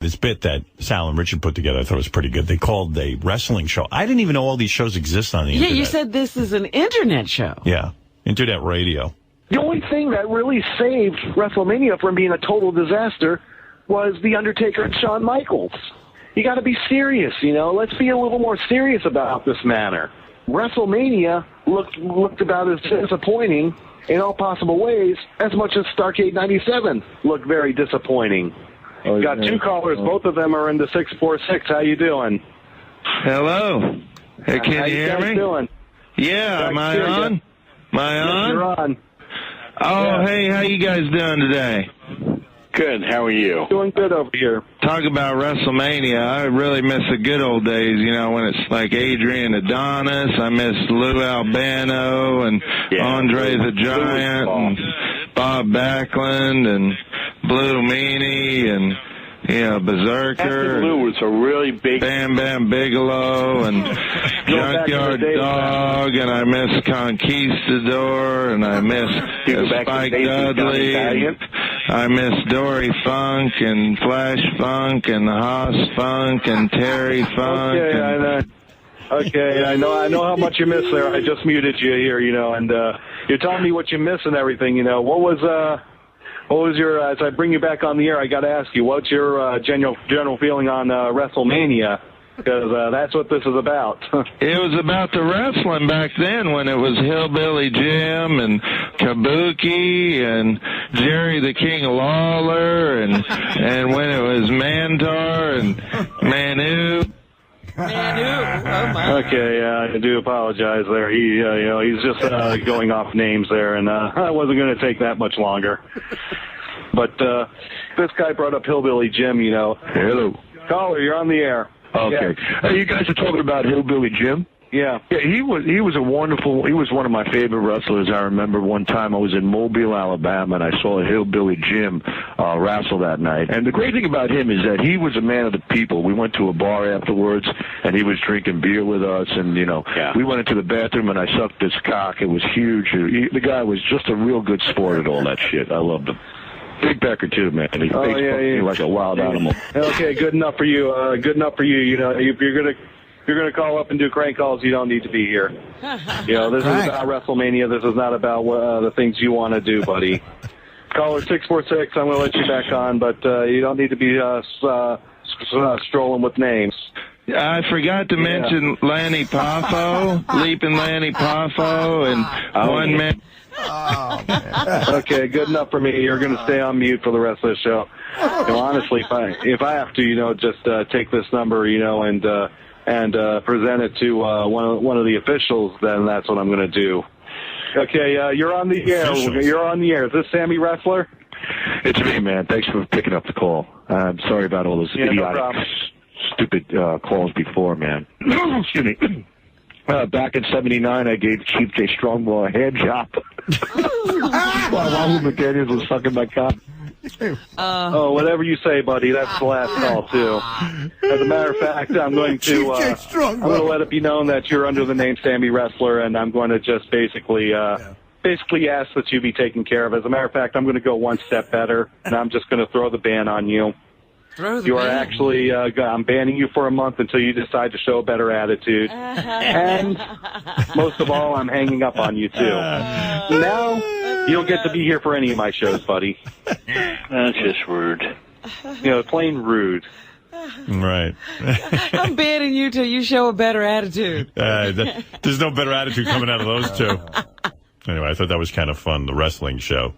this bit that Sal and Richard put together. I thought it was pretty good. They called a wrestling show. I didn't even know all these shows exist on the internet. Yeah, you said this is an internet show. Yeah, internet radio. The only thing that really saved WrestleMania from being a total disaster was The Undertaker and Shawn Michaels. You got to be serious, Let's be a little more serious about this matter. WrestleMania looked about as disappointing in all possible ways as much as Starrcade 97 looked very disappointing. Got two callers. Both of them are in the 646. How you doing? Hello. Hey, can you hear me? Doing? Yeah, am I on? Am I on? You're on. Oh, yeah. Hey, how you guys doing today? Good. How are you? Doing good over here. Talk about WrestleMania. I really miss the good old days, when it's like Adrian Adonis. I miss Lou Albano and Andre the Giant and Bob Backlund and Blue Meanie and Berserker. Lou was a really big... Bam Bam Bigelow and Junkyard Dog, and I miss Conquistador, and I miss Spike Dudley, and I miss Dory Funk and Flash Funk and Haas Funk and Terry Funk. Okay, I know. Okay, I know how much you miss there. I just muted you here, and you're telling me what you miss and everything. What was your? As I bring you back on the air, I got to ask you, what's your general feeling on WrestleMania? Because that's what this is about. It was about the wrestling back then when it was Hillbilly Jim and Kabuki and Jerry the King Lawler and when it was Mantar and Manu. Oh my. Okay, I do apologize there. He's just going off names there, and I wasn't going to take that much longer. But this guy brought up Hillbilly Jim, Hello. Caller, you're on the air. Okay. Yeah. You guys are talking about Hillbilly Jim? Yeah. Yeah, he was one of my favorite wrestlers. I remember one time I was in Mobile, Alabama, and I saw Hillbilly Jim wrestle that night. And the great thing about him is that he was a man of the people. We went to a bar afterwards, and he was drinking beer with us, and, we went into the bathroom, and I sucked his cock. It was huge. The guy was just a real good sport at all that shit. I loved him. Big Becker, too, man. He me like a wild animal. Okay, good enough for you. Good enough for you. If you're gonna call up and do crank calls, you don't need to be here. This is about WrestleMania. This is not about the things you want to do, buddy. Caller 646. I'm gonna let you back on, but you don't need to be strolling with names. I forgot to mention Lanny Poffo, Leaping Lanny Poffo, and one man. Oh, man. Okay, good enough for me. You're going to stay on mute for the rest of the show. Honestly, if I have to, just take this number, and present it to one of the officials, then that's what I'm going to do. Okay, you're on the air. You're on the air. Is this Sammy Wrestler? It's me, man. Thanks for picking up the call. I'm sorry about all those idiotic, stupid calls before, man. Excuse me. Back in '79, I gave Chief J. Strongbow a hand job while Raul McDaniels was sucking my cock. Whatever you say, buddy. That's the last call, too. As a matter of fact, I'm going to let it be known that you're under the name Sammy Wrestler, and I'm going to just basically ask that you be taken care of. As a matter of fact, I'm going to go one step better, and I'm just going to throw the ban on you. You are actually, I'm banning you for a month until you decide to show a better attitude. And most of all, I'm hanging up on you, too. Now, you don't get to be here for any of my shows, buddy. That's just rude. Plain rude. Right. I'm banning you till you show a better attitude. There's no better attitude coming out of those two. Anyway, I thought that was kind of fun, the wrestling show.